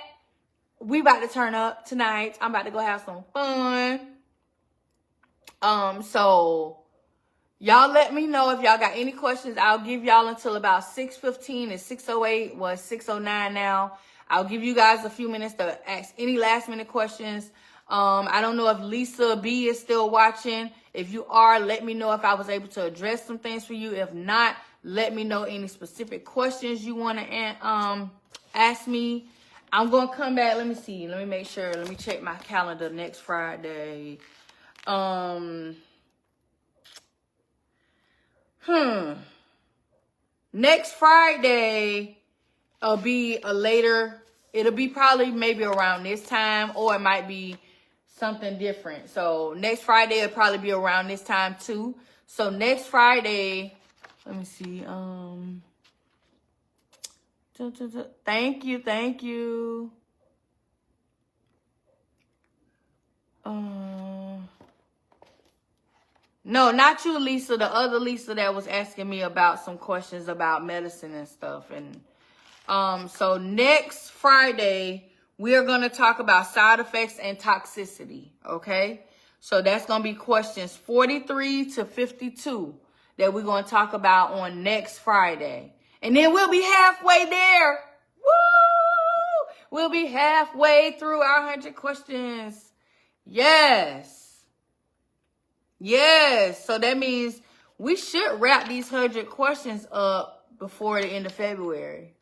We about to turn up tonight. I'm about to go have some fun. So y'all let me know if y'all got any questions. I'll give y'all until about 6:15. It's 6:08. Well, it's 6:09 now. I'll give you guys a few minutes to ask any last minute questions. I don't know if Lisa B is still watching. If you are, let me know if I was able to address some things for you. If not, let me know any specific questions you want to ask me. I'm going to come back. Let me see. Let me make sure. Let me check my calendar next Friday. Next Friday will be a later, it'll be probably maybe around this time, or it might be something different. So next Friday will probably be around this time too. So next Friday, let me see. Thank you. No, not you, Lisa. The other Lisa that was asking me about some questions about medicine and stuff. And so next Friday, we are going to talk about side effects and toxicity. Okay, so that's going to be questions 43 to 52 that we're going to talk about on next Friday. And then we'll be halfway there. Woo! We'll be halfway through our 100 questions. Yes. So that means we should wrap these 100 questions up before the end of February.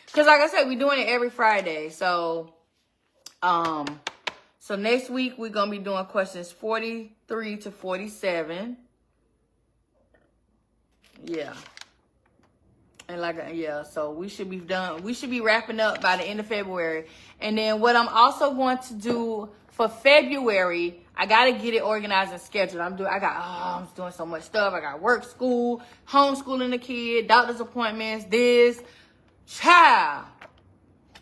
Because like I said, we're doing it every Friday. So next week we're going to be doing questions 43 to 47. Yeah. And so we should be done. We should be wrapping up by the end of February. And then what I'm also going to do for February, I got to get it organized and scheduled. I'm doing so much stuff. I got work, school, homeschooling the kid, doctor's appointments, this. Child.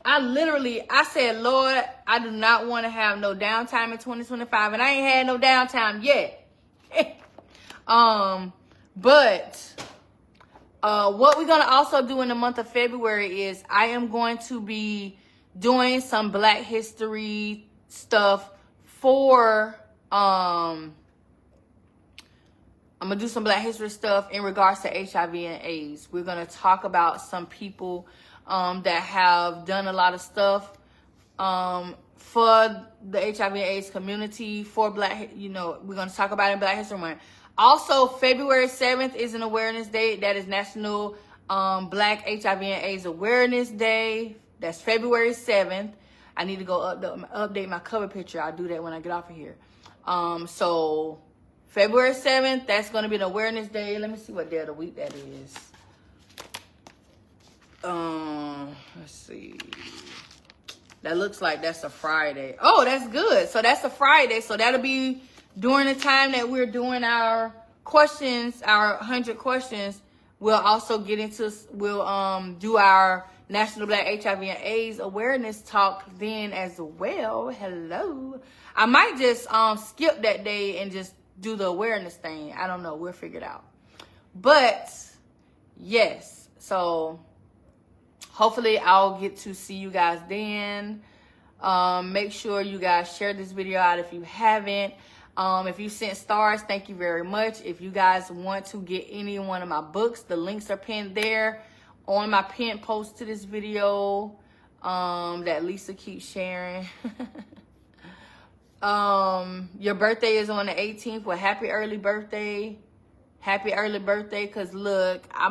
I said, Lord, I do not want to have no downtime in 2025. And I ain't had no downtime yet. But what we're going to also do in the month of February is I am going to be doing some Black History stuff for, I'm going to do some Black History stuff in regards to HIV and AIDS. We're going to talk about some people that have done a lot of stuff for the HIV and AIDS community, for Black, we're going to talk about it in Black History Month. Also, February 7th is an awareness day. That is National Black HIV and AIDS Awareness Day. That's February 7th. I need to go update my cover picture. I'll do that when I get off of here. So February 7th, that's going to be an awareness day. Let me see what day of the week that is. Let's see. That looks like that's a Friday. Oh, that's good. So that's a Friday. So that'll be during the time that we're doing our questions, our 100 questions. We'll also we'll do our National Black HIV and AIDS Awareness Talk then as well. Hello. I might just skip that day and just do the awareness thing. I don't know. We'll figure it out. But yes. So hopefully I'll get to see you guys then. Make sure you guys share this video out if you haven't. If you sent stars, thank you very much. If you guys want to get any one of my books, the links are pinned there on my pinned post to this video that Lisa keeps sharing. Your birthday is on the 18th. Well, happy early birthday. Happy early birthday. Because look, I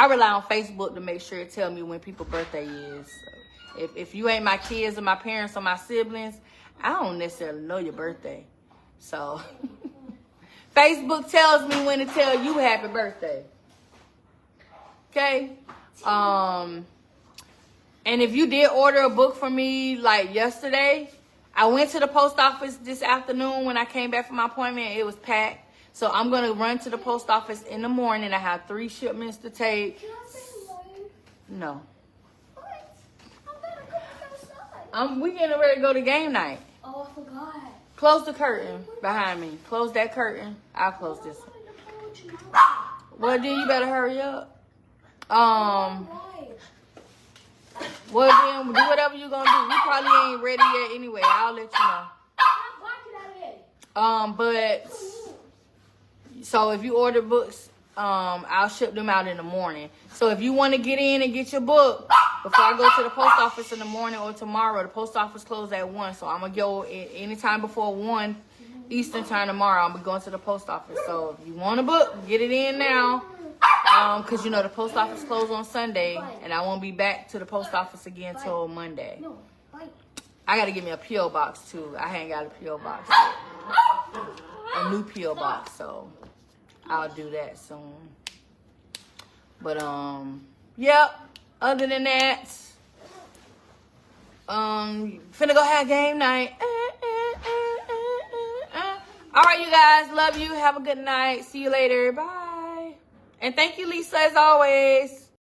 rely on Facebook to make sure it tell me when people's birthday is. So if you ain't my kids or my parents or my siblings, I don't necessarily know your birthday. So Facebook tells me when to tell you happy birthday. Okay? And if you did order a book from me like yesterday, I went to the post office this afternoon when I came back from my appointment. It was packed. So I'm going to run to the post office in the morning. I have 3 shipments to take. Can I say hello? No. What? I'm going to go outside. We getting ready to go to game night. Oh, I forgot. Close the curtain behind me. Close that curtain. I'll close this one. Well, then you better hurry up. Well, then do whatever you're going to do. We probably ain't ready yet anyway. I'll let you know. But, so if you order books, I'll ship them out in the morning. So if you want to get in and get your book before I go to the post office in the morning or tomorrow, the post office closed at 1. So I'm going to go anytime before 1 Eastern time tomorrow. I'm going to be going to the post office. So if you want a book, get it in now. Because, you know, the post office closed on Sunday, and I won't be back to the post office again till Monday. I got to get me a P.O. box, too. I ain't got a P.O. box. A new P.O. box, so I'll do that soon. But, yep. Other than that, finna go have game night. All right, you guys. Love you. Have a good night. See you later. Bye. And thank you, Lisa, as always.